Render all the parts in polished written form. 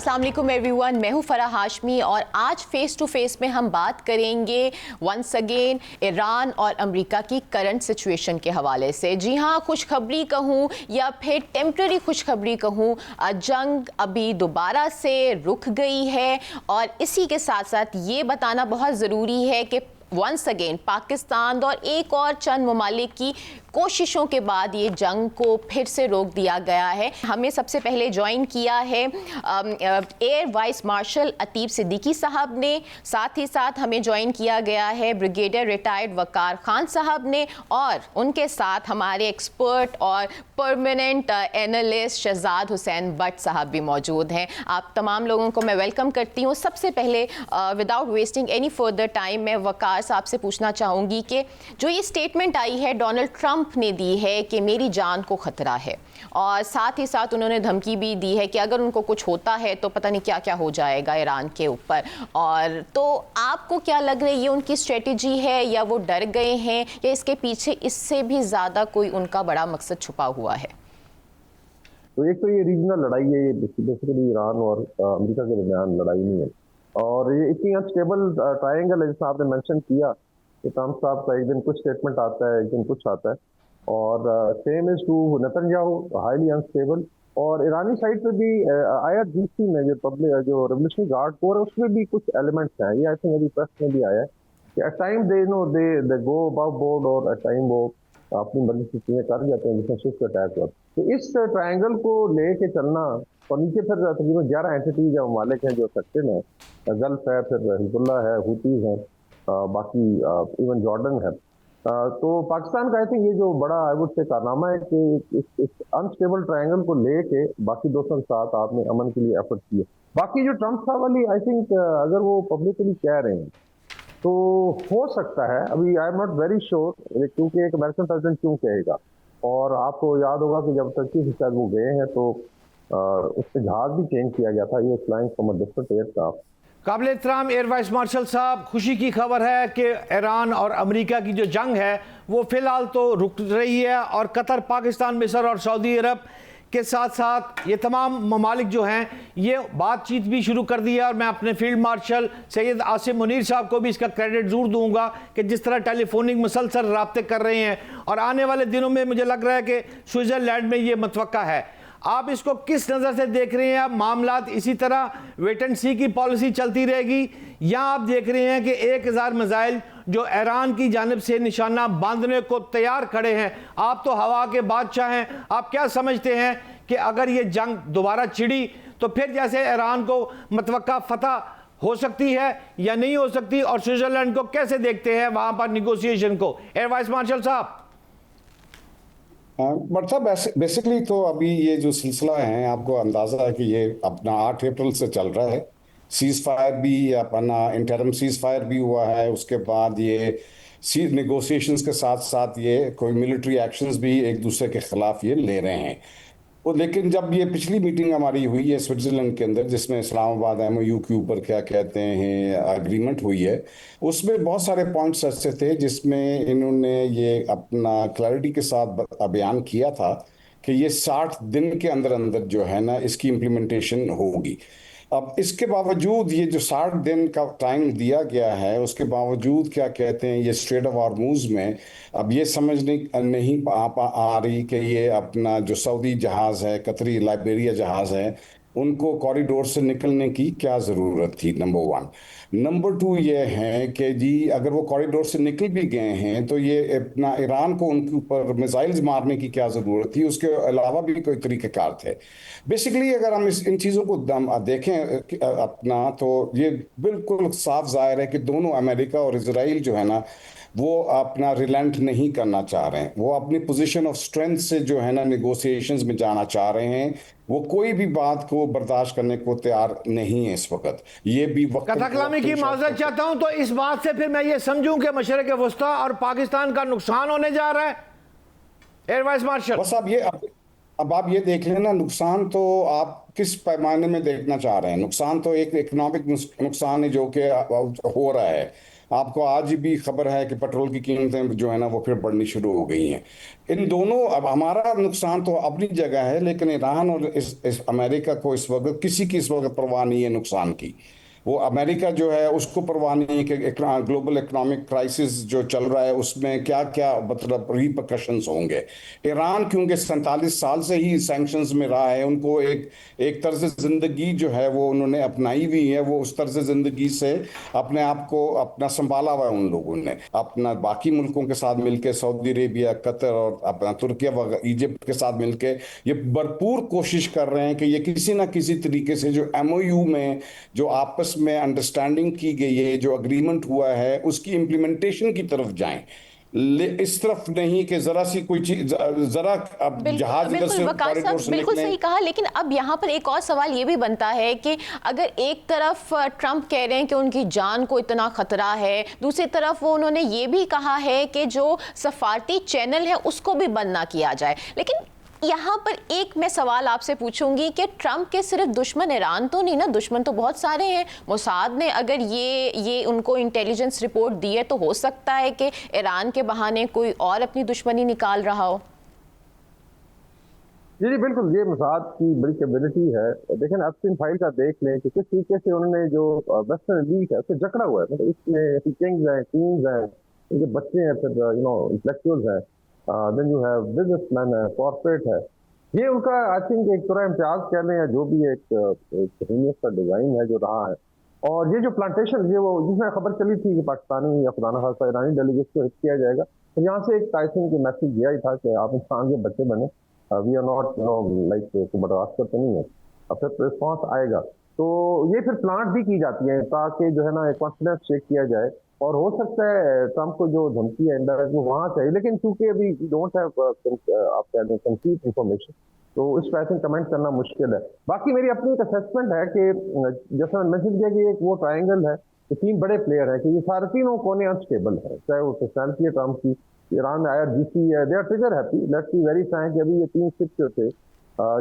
अस्सलाम वालेकुम एवरीवन, मैं हूँ फराह हाशमी और आज फेस टू फेस में हम बात करेंगे वंस अगेन ईरान और अमेरिका की करंट सिचुएशन के हवाले से। जी हाँ, खुशखबरी कहूँ या फिर टेम्पररी खुशखबरी कहूँ, जंग अभी दोबारा से रुक गई है और इसी के साथ साथ ये बताना बहुत ज़रूरी है कि वंस अगेन पाकिस्तान और एक और चंद ममालिक की कोशिशों के बाद ये जंग को फिर से रोक दिया गया है। हमें सबसे पहले ज्वाइन किया है एयर वाइस मार्शल अतीब सिद्दीकी साहब ने, साथ ही साथ हमें ज्वाइन किया गया है ब्रिगेडियर रिटायर्ड वकार खान साहब ने और उनके साथ हमारे एक्सपर्ट और परमानेंट एनालिस्ट शहजाद हुसैन भट्ट साहब भी मौजूद हैं। आप तमाम लोगों को मैं वेलकम करती हूँ। सबसे पहले without wasting any further time मैं वकार साहब से पूछना चाहूँगी कि जो ये स्टेटमेंट आई है डोनाल्ड ट्रंप ने दी है कि मेरी जान को खतरा है और साथ ही साथ उन्होंने धमकी भी दी है कि अगर उनको कुछ होता है तो पता नहीं क्या क्या हो जाएगा ईरान के ऊपर। और तो आपको क्या लग रहा है, ये उनकी स्ट्रेटेजी है या वो डर गए हैं या इसके पीछे इससे भी ज़्यादा कोई उनका बड़ा मकसद छुपा हुआ है? तो एक तो ये रीजनल लड़ाई है, ये बेसिकली ईरान और अमेरिका के दरमियान लड़ाई नहीं है और ये इतनी अनस्टेबल ट्रायंगल है जैसा आपने मेंशन किया कि ट्रंप साहब का एक दिन कुछ स्टेटमेंट आता है, एक दिन कुछ आता है और same is to Netanyahu, highly unstable. और ईरानी साइड पे भी IRGC में जो पब्लिक जो रेवोल्यूशनरी गार्ड कोर है उसमें भी कुछ एलिमेंट्स हैं। ये आई थिंक अभी प्रेस में भी आया है कि at time they go above board और एट टाइम वो अपनी मर्जी से चीजें कर जाते हैं जिसमें स्विफ्ट अटैक हुआ। तो इस ट्रायंगल को लेके चलना और नीचे फिर तकरीबन 11 एंटिटीज या ममालिक हैं जो अफेक्टेड हैं, गल्फ है, फिर हिजबुल्ला है, हुतीज हैं, बाकी इवन जॉर्डन है। तो पाकिस्तान का आई थिंक ये जो बड़ा आई वुड से कारनामा है कि इस अनस्टेबल ट्रायंगल को लेके बाकी दोस्तों के साथ आपने अमन के लिए एफर्ट किए। बाकी जो ट्रंप साहब वाली आई थिंक अगर वो पब्लिकली कह रहे हैं तो हो सकता है, अभी I am not very sure, क्योंकि एक अमेरिकन प्रेसिडेंट क्यों कहेगा। और आपको याद होगा कि जब तक शायद वो गए हैं तो उससे जहाज भी चेंज किया गया था, ये flying from a different aircraft. काबिल एहतराम एयर वाइस मार्शल साहब, खुशी की खबर है कि ईरान और अमेरिका की जो जंग है वो फिलहाल तो रुक रही है और कतर, पाकिस्तान, मिस्र और सऊदी अरब के साथ साथ ये तमाम ममालिक जो हैं ये बातचीत भी शुरू कर दी है। और मैं अपने फील्ड मार्शल सैयद आसिम मुनीर साहब को भी इसका क्रेडिट ज़रूर दूंगा कि जिस तरह टेलीफोनिक मुसलसल राब्ते कर रहे हैं और आने वाले दिनों में मुझे लग रहा है कि स्विट्ज़रलैंड में ये मुतवक्का है। आप इसको किस नज़र से देख रहे हैं? आप मामलात इसी तरह वेट एंड सी की पॉलिसी चलती रहेगी या आप देख रहे हैं कि 1000 मिसाइल जो ईरान की जानिब से निशाना बांधने को तैयार खड़े हैं? आप तो हवा के बादशाह हैं, आप क्या समझते हैं कि अगर ये जंग दोबारा छिड़ी तो फिर जैसे ईरान को मुतवक्का फतह हो सकती है या नहीं हो सकती, और स्विट्ज़रलैंड को कैसे देखते हैं वहां पर निगोशिएशन को? एयर वाइस मार्शल साहब। बट साहब बेसिकली तो अभी ये जो सिलसिला है आपको अंदाजा है कि ये अपना 8 अप्रैल से चल रहा है। सीज फायर भी अपना इंटरम सीज फायर भी हुआ है, उसके बाद ये नेगोशिएशंस के साथ साथ ये कोई मिलिट्री एक्शंस भी एक दूसरे के खिलाफ ये ले रहे हैं। वो लेकिन जब ये पिछली मीटिंग हमारी हुई है स्विट्जरलैंड के अंदर जिसमें इस्लामाबाद MOU के ऊपर क्या कहते हैं अग्रीमेंट हुई है, उसमें बहुत सारे पॉइंट्स ऐसे थे जिसमें इन्होंने ये अपना क्लैरिटी के साथ बयान किया था कि ये 60 दिन के अंदर अंदर जो है ना इसकी इम्प्लीमेंटेशन होगी। अब इसके बावजूद ये जो 60 दिन का टाइम दिया गया है उसके बावजूद क्या कहते हैं ये स्ट्रेट ऑफ हॉर्मुज में अब ये समझ नहीं आ रही कि ये अपना जो सऊदी जहाज़ है, कतरी लाइबेरिया जहाज़ है, उनको कॉरिडोर से निकलने की क्या ज़रूरत थी, नंबर 1। नंबर 2 ये है कि जी अगर वो कॉरिडोर से निकल भी गए हैं तो ये अपना ईरान को उनके ऊपर मिसाइल्स मारने की क्या ज़रूरत थी, उसके अलावा भी कोई तरीक़ेकार थे। बेसिकली अगर हम इन चीज़ों को देखें अपना तो ये बिल्कुल साफ ज़ाहिर है कि दोनों अमेरिका और इजराइल जो है ना वो अपना रिलेंट नहीं करना चाह रहे हैं, वो अपनी पोजीशन ऑफ स्ट्रेंथ से जो है ना निगोशिएशंस में जाना चाह रहे हैं। वो कोई भी बात को बर्दाश्त करने को तैयार नहीं है इस वक्त। ये भी कथा कलामी की माजरत चाहता हूं, तो इस बात से फिर मैं ये समझूं कि मशरिक वस्ता और पाकिस्तान का नुकसान होने जा रहा है? एयर वाइस मार्शल बस अब आप ये देख लेना, नुकसान तो आप किस पैमाने में देखना चाह रहे हैं। नुकसान तो एक इकोनॉमिक नुकसान है जो कि हो रहा है, आपको आज भी खबर है कि पेट्रोल की कीमतें जो है ना वो फिर बढ़नी शुरू हो गई हैं। इन दोनों, अब हमारा नुकसान तो अपनी जगह है, लेकिन ईरान और इस अमेरिका को इस वक्त किसी की इस वक्त परवाह नहीं है नुकसान की। वो अमेरिका जो है उसको परवाह नहीं है कि ग्लोबल इकोनॉमिक क्राइसिस जो चल रहा है उसमें क्या क्या मतलब रिपरकशंस होंगे। ईरान क्योंकि 47 साल से ही सैंक्शंस में रहा है, उनको एक तर्ज ज़िंदगी जो है वो उन्होंने अपनाई हुई है, वो उस तर्ज ज़िंदगी से अपने आप को अपना संभाला हुआ है। उन लोगों ने अपना बाकी मुल्कों के साथ मिलकर, सऊदी अरेबिया, कतर और अपना तुर्किया वगैरह, इजिप्ट के साथ मिलकर ये भरपूर कोशिश कर रहे हैं कि ये किसी ना किसी तरीके से जो MOU में जो आपस में अंडरस्टैंडिंग की गई है, जो अग्रीमेंट हुआ है, उसकी इम्प्लीमेंटेशन की तरफ जाएं, इस तरफ नहीं कि जरा सी कोई चीज, जरा अब जहाज इधर से कॉरिडोर से बिल्कुल निकले। सही कहा। लेकिन अब यहाँ पर एक और सवाल ये भी बनता है कि अगर एक तरफ ट्रंप कह रहे हैं कि उनकी जान को इतना खतरा है, दूसरी तरफ वो उन्होंने ये भी कहा है कि जो सफारती चैनल है उसको भी बंद ना किया जाए। लेकिन यहाँ पर एक मैं सवाल आपसे पूछूंगी कि ट्रंप के सिर्फ दुश्मन ईरान तो नहीं ना, दुश्मन तो बहुत सारे हैं। मोसाद ने अगर ये उनको इंटेलिजेंस रिपोर्ट दी है तो हो सकता है कि ईरान के बहाने कोई और अपनी दुश्मनी निकाल रहा हो। जी बिल्कुल, ये मोसाद की बड़ी कैपेबिलिटी है। देखें एप्स्टीन फाइल का देख लें कि किस तरीके से उन्होंने जो वेस्टर्न एलीट है उससे जकड़ा हुआ है। मतलब इसमें किंग्स हैं, क्वींस हैं, इनके बच्चे हैं, फिर इंटेलेक्चुअल्स हैं, देन यू हैव बिजनेसमैन है, कॉर्पोरेट है। ये उनका आई थिंक एक तरह इम्तियाज कह लें या जो भी एक जीनियस का डिजाइन है जो रहा है। और ये जो प्लांटेशन, ये वो जिसमें खबर चली थी कि पाकिस्तानी या खुदा न खास्ता ईरानी डेलीगेट्स को हिट किया जाएगा, तो यहाँ से एक आई थिंक मैसेज दिया ही था कि आप इंसान के बच्चे बने, वी आर नॉट लाइक बर्दाश्त करते नहीं है, अब फिर रिस्पॉन्स आएगा। तो ये फिर प्लांट भी की जाती है ताकि जो है ना एक कॉन्फिडेंस चेक किया जाए। और हो सकता है ट्रंप को जो धमकी है इंडायरेक्ट वो वहाँ चाहिए, लेकिन चूंकि अभी डोंट हैव आप कह दें कंप्लीट इंफॉर्मेशन, तो इस पर आई थिंक कमेंट करना मुश्किल है। बाकी मेरी अपनी एक असेसमेंट है कि जैसा मैंने मैसेज किया कि एक वो ट्रायंगल है कि 3 बड़े प्लेयर हैं, कि ये सारे तीनों कोने अनस्टेबल है, चाहे वो पर्सनैलिटी है ट्रंप की, ईरान में IRGC है, they are trigger happy. Let's be very frank, अभी ये 3 शिप जो थे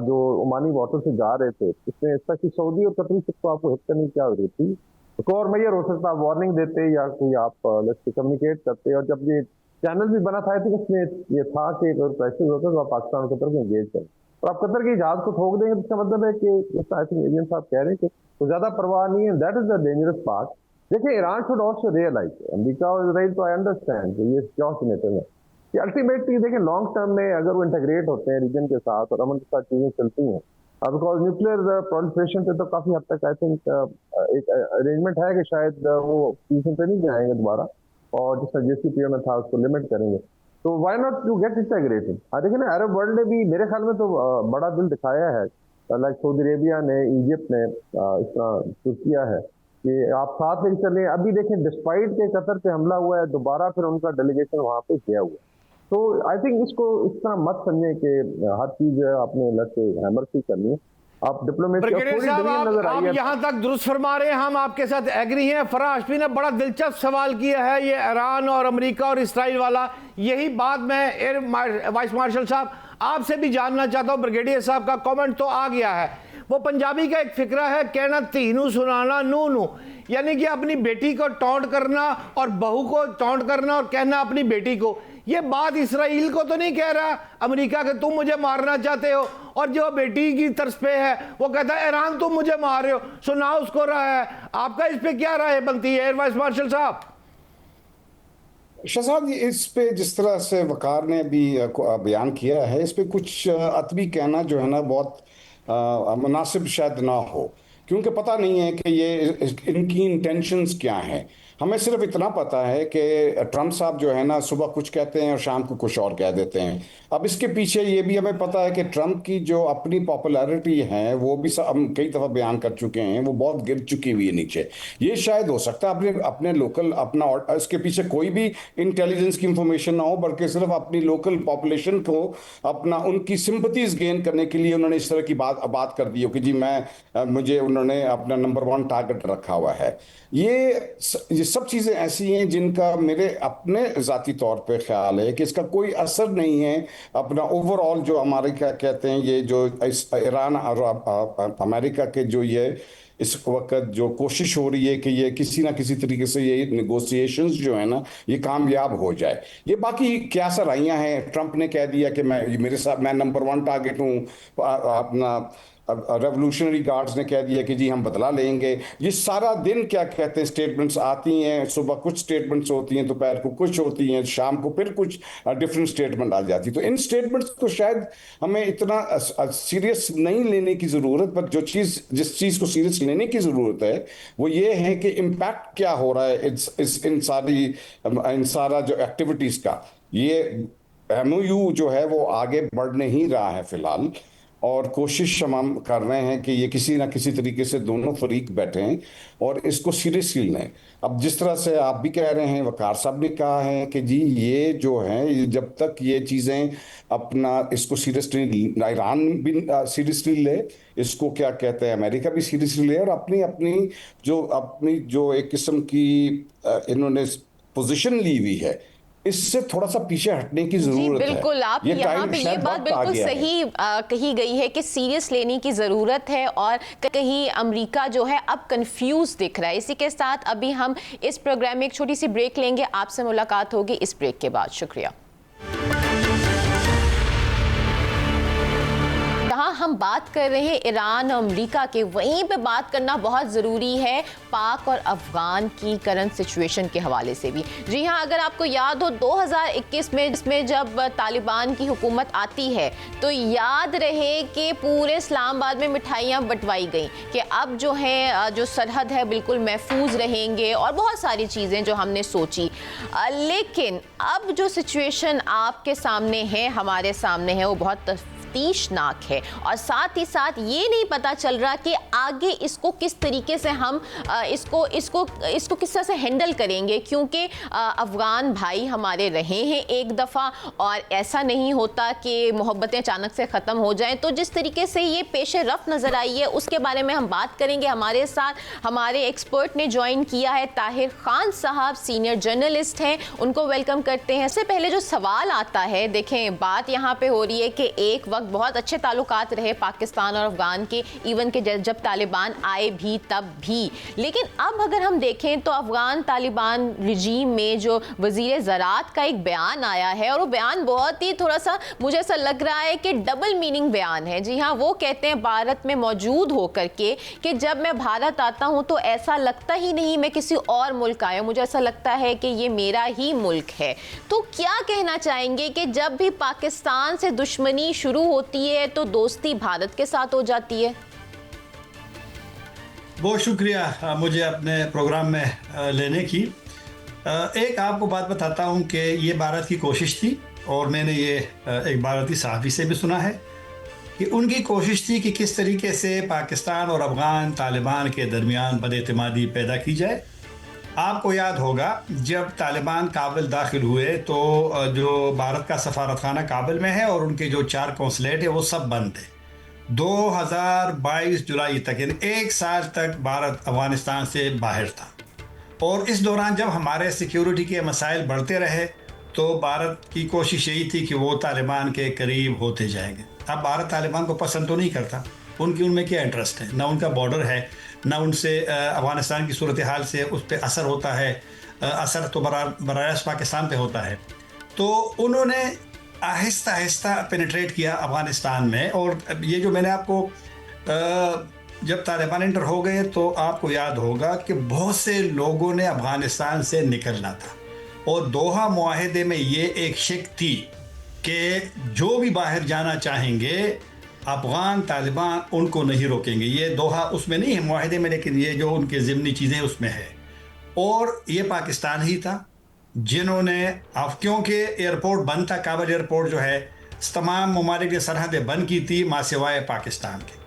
जो ओमानी वाटर से जा रहे थे, इसमें इसका सऊदी और कतरी शिप को आपको हिट करने की क्या जरूरत थी? तो और मेजर हो सकता, आप वार्निंग देते या कोई आप लेट्स कम्युनिकेट करते। और जब ये चैनल भी बना था तो इसमें ये था कि अगर क्राइसिस होता तो आप पाकिस्तान और कतर को एंगेज करें, और आप कतर के जहाज को ठोक देंगे तो इसका मतलब है कि आई थिंक एजेंट साहब कह रहे हैं कि तो ज्यादा परवाह नहीं है। That is the dangerous part. देखिए Iran should also realise, America और इसराइल तो आई अंडरस्टैंड कि ये क्या सिनेटर है कि अल्टीमेटली देखिए लॉन्ग टर्म में अगर वो इंटीग्रेट होते हैं रीजन के साथ और अमन के साथ चीजें चलती हैं, बिकॉज न्यूक्लियर प्रोलिफरेशन पे तो काफी हद तक आई थिंक एक अरेंजमेंट है कि शायद वो पीसन पे नहीं जाएंगे दोबारा, और जिसमें JCPOA में था उसको लिमिट करेंगे, तो why not to get integrated. देखिए ना अरब वर्ल्ड ने भी मेरे ख्याल में तो बड़ा दिल दिखाया है, लाइक सऊदी अरेबिया ने, इजिप्ट ने, इस तरह तुर्किया है कि आप साथ में चलें। अभी देखें डिस्पाइट के कतर पे हमला हुआ है, दोबारा फिर उनका डेलीगेशन वहां पे गया हुआ है। तो आई थिंक इसको इस तरह मत समझे कि हर चीज आपने लग से हैमर से करनी है। आप डिप्लोमेसी नजर आप यहाँ तक दुरुस्त फरमा रहे हैं, हम आपके साथ एग्री हैं। फराह हाशमी ने बड़ा दिलचस्प सवाल किया है, ये ईरान और अमेरिका और इसराइल वाला। यही बात मैं एयर वाइस मार्शल साहब आपसे भी जानना चाहता हूँ। ब्रिगेडियर साहब का कमेंट तो आ गया है, वो पंजाबी का एक फिक्रा है, कहना तीनू सुनाना नू नू, यानी कि अपनी बेटी को टॉन्ट करना और बहू को टॉन्ट करना और कहना अपनी बेटी को। ये बात इसराइल को तो नहीं कह रहा अमेरिका के तुम मुझे मारना चाहते हो, और जो बेटी की तरफ पे है वो कहता है ईरान तुम मुझे मार रहे हो, सुना उसको रहा है। आपका इस पे क्या राय बनती है एयर वाइस मार्शल साहब? शहजाद, इस पे जिस तरह से वकार ने भी बयान किया है, इस पे कुछ अतबी कहना जो है ना बहुत मुनासिब शायद ना हो, क्योंकि पता नहीं है कि ये इनकी इंटेंशंस क्या हैं। हमें सिर्फ इतना पता है कि ट्रंप साहब जो है ना सुबह कुछ कहते हैं और शाम को कुछ और कह देते हैं। अब इसके पीछे ये भी हमें पता है कि ट्रंप की जो अपनी पॉपुलैरिटी है वो भी हम कई दफ़ा बयान कर चुके हैं, वो बहुत गिर चुकी हुई है नीचे। ये शायद हो सकता है अपने लोकल अपना, इसके पीछे कोई भी इंटेलिजेंस की इंफॉर्मेशन ना हो, बल्कि सिर्फ अपनी लोकल पॉपुलेशन को अपना उनकी सिंपथीज गेन करने के लिए उन्होंने इस तरह की बात कर दी हो कि जी मुझे उन्होंने अपना नंबर 1 टारगेट रखा हुआ है। ये सब चीज़ें ऐसी हैं जिनका मेरे अपने ज़ाती तौर पे ख्याल है कि इसका कोई असर नहीं है अपना ओवरऑल जो हमारे क्या कहते हैं, ये जो ईरान और अमेरिका के जो ये इस वक्त जो कोशिश हो रही है कि ये किसी ना किसी तरीके से ये नेगोशिएशंस जो है ना ये कामयाब हो जाए। ये बाकी क्या सराहियां हैं, ट्रंप ने कह दिया कि मैं नंबर 1 टारगेट हूँ, अपना रेवोल्यूशनरी गार्ड्स ने कह दिया कि जी हम बदला लेंगे। ये सारा दिन क्या कहते हैं स्टेटमेंट्स आती हैं, सुबह कुछ स्टेटमेंट्स होती हैं, दोपहर को कुछ होती हैं, शाम को फिर कुछ डिफरेंट स्टेटमेंट आ जाती है। तो इन स्टेटमेंट्स को शायद हमें इतना सीरियस नहीं लेने की ज़रूरत, पर जिस चीज़ को सीरियस लेने की ज़रूरत है वो ये है कि इम्पैक्ट क्या हो रहा है इन सारा जो एक्टिविटीज़ का। ये MOU जो है वो आगे बढ़ नहीं रहा है फिलहाल, और कोशिश हम कर रहे हैं कि ये किसी ना किसी तरीके से दोनों फरीक बैठें और इसको सीरियसली लें। अब जिस तरह से आप भी कह रहे हैं, वकार साहब ने कहा है कि जी ये जो है जब तक ये चीज़ें अपना इसको सीरियसली, ईरान भी सीरियसली ले, इसको क्या कहते हैं अमेरिका भी सीरियसली ले, और अपनी जो एक किस्म की इन्होंने पोजीशन ली हुई है इससे थोड़ा सा पीछे हटने की जरूरत है। बिल्कुल, आप यहाँ पे ये बात बिल्कुल सही कही गई है कि सीरियस लेने की जरूरत है, और कहीं अमेरिका जो है अब कंफ्यूज दिख रहा है। इसी के साथ अभी हम इस प्रोग्राम में एक छोटी सी ब्रेक लेंगे, आपसे मुलाकात होगी इस ब्रेक के बाद। शुक्रिया। हम बात कर रहे हैं ईरान और अमेरिका के, वहीं पे बात करना बहुत ज़रूरी है पाक और अफगान की करंट सिचुएशन के हवाले से भी। जी हाँ, अगर आपको याद हो 2021 में जिसमें जब तालिबान की हुकूमत आती है तो याद रहे कि पूरे इस्लामाबाद में मिठाइयाँ बंटवाई गई कि अब जो है जो सरहद है बिल्कुल महफूज रहेंगे, और बहुत सारी चीज़ें जो हमने सोची। लेकिन अब जो सिचुएशन आपके सामने है, हमारे सामने है, वो बहुत तफ्तीशनाक है, और साथ ही साथ ये नहीं पता चल रहा कि आगे इसको किस तरीके से हम इसको किस तरह से हैंडल करेंगे, क्योंकि अफगान भाई हमारे रहे हैं एक दफ़ा, और ऐसा नहीं होता कि मोहब्बतें अचानक से ख़त्म हो जाएं। तो जिस तरीके से ये पेश रफ्त नज़र आई है उसके बारे में हम बात करेंगे। हमारे साथ हमारे एक्सपर्ट ने ज्वाइन किया है, ताहिर खान साहब सीनियर जर्नलिस्ट हैं, उनको वेलकम करते हैं। इससे पहले जो सवाल आता है, देखें बात यहाँ पे हो रही है कि एक वक्त बहुत अच्छे ताल्लुकात रहे पाकिस्तान और अफगान के, इवन के जब तालिबान आए भी तब भी, लेकिन अब अगर हम देखें तो अफगान तालिबान रिजीम में जो वजीर ज़राअत का एक बयान आया है, और वो बयान बहुत ही थोड़ा सा मुझे ऐसा लग रहा है कि डबल मीनिंग बयान है। जी हाँ, वो कहते हैं भारत में मौजूद होकर के कि जब मैं भारत आता हूँ तो ऐसा लगता ही नहीं मैं किसी और मुल्क आया हूँ, मुझे ऐसा लगता है कि ये मेरा ही मुल्क है। तो क्या कहना चाहेंगे कि जब भी पाकिस्तान से दुश्मनी शुरू होती है तो दोस्ती भारत के साथ हो जाती है? बहुत शुक्रिया मुझे अपने प्रोग्राम में लेने की। एक आपको बात बताता हूं कि ये भारत की कोशिश थी, और मैंने ये एक भारतीय सहाफ़ी से भी सुना है कि उनकी कोशिश थी कि किस तरीके से पाकिस्तान और अफगान तालिबान के दरमियान बदएतमादी पैदा की जाए। आपको याद होगा जब तालिबान काबुल दाखिल हुए तो जो भारत का सफारतखाना काबुल में है और उनके जो 4 कौंसलेट है वो सब बंद थे। 2022 जुलाई तक, यानी 1 साल तक भारत अफगानिस्तान से बाहर था, और इस दौरान जब हमारे सिक्योरिटी के मसाइल बढ़ते रहे तो भारत की कोशिश यही थी कि वो तालिबान के करीब होते जाएंगे। अब भारत तालिबान को पसंद तो नहीं करता, उनमें क्या इंटरेस्ट है, ना उनका बॉर्डर है, ना उनसे अफगानिस्तान की सूरत हाल से उस पर असर होता है, असर तो बराह रास्त पाकिस्तान पे होता है। तो उन्होंने आहिस्ता आहिस्ता पेनिट्रेट किया अफगानिस्तान में, और ये जो मैंने आपको जब तालिबान एंटर हो गए तो आपको याद होगा कि बहुत से लोगों ने अफगानिस्तान से निकलना था, और दोहा मुआहदे में ये एक शिक थी कि जो भी बाहर जाना चाहेंगे अफगान तालिबान उनको नहीं रोकेंगे। ये दोहा उसमें नहीं है मुआहदे में, लेकिन ये जो उनके ज़िमनी चीज़ें उसमें है। और ये पाकिस्तान ही था जिन्होंने, अब क्योंकि एयरपोर्ट बंद था, काबुल एयरपोर्ट जो है तमाम ममालिक ने सरहदें बंद की थी माँ सिवाय पाकिस्तान के,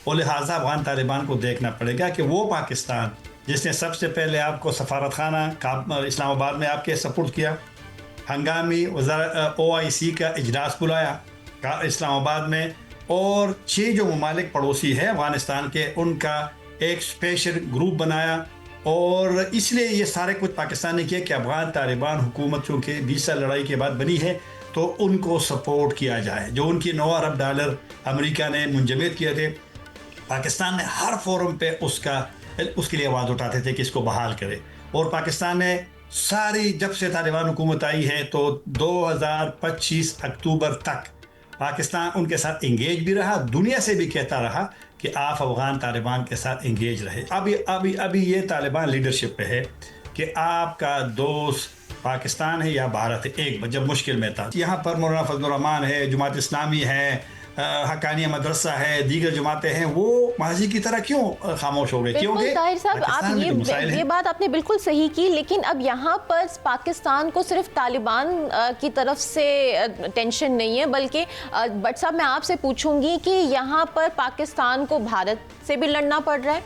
और लिहाजा अफगान तालिबान को देखना पड़ेगा कि वो पाकिस्तान जिसने सबसे पहले आपको सफारतखाना इस्लामाबाद में आपके सपोर्ट किया, हंगामी OIC का इजलास बुलाया इस्लामाबाद में, और 6 जो ममालिक पड़ोसी हैं अफ़गानिस्तान के उनका एक स्पेशल ग्रुप बनाया, और इसलिए ये सारे कुछ पाकिस्तान ने किया कि अफ़गान तालिबान हुकूमत चूँकि 20 साल लड़ाई के बाद बनी है तो उनको सपोर्ट किया जाए। जो उनकी $9 अरब अमेरिका ने मुंजमद किए थे पाकिस्तान ने हर फोरम पे उसके लिए आवाज़ उठाते थे कि इसको बहाल करे। और पाकिस्तान ने सारी, जब से तालिबान हुकूमत आई है तो 2025 अक्टूबर तक पाकिस्तान उनके साथ इंगेज भी रहा, दुनिया से भी कहता रहा कि आप अफगान तालिबान के साथ इंगेज रहे। अभी ये तालिबान लीडरशिप पे है कि आपका दोस्त पाकिस्तान है या भारत है। एक जब मुश्किल में था, यहाँ पर मौलाना फजलुर रहमान है, जमात इस्लामी है, हक्कानिया मदरसा है, दीगर जमातें हैं, वो माजी की तरह क्यों खामोश हो गए? बिल्कुल ताहिर साहब, आप ये बात आपने बिल्कुल सही की, लेकिन अब यहाँ पर पाकिस्तान को सिर्फ तालिबान की तरफ से टेंशन नहीं है, बल्कि भट्ट साहब मैं आपसे पूछूंगी कि यहाँ पर पाकिस्तान को भारत से भी लड़ना पड़ रहा है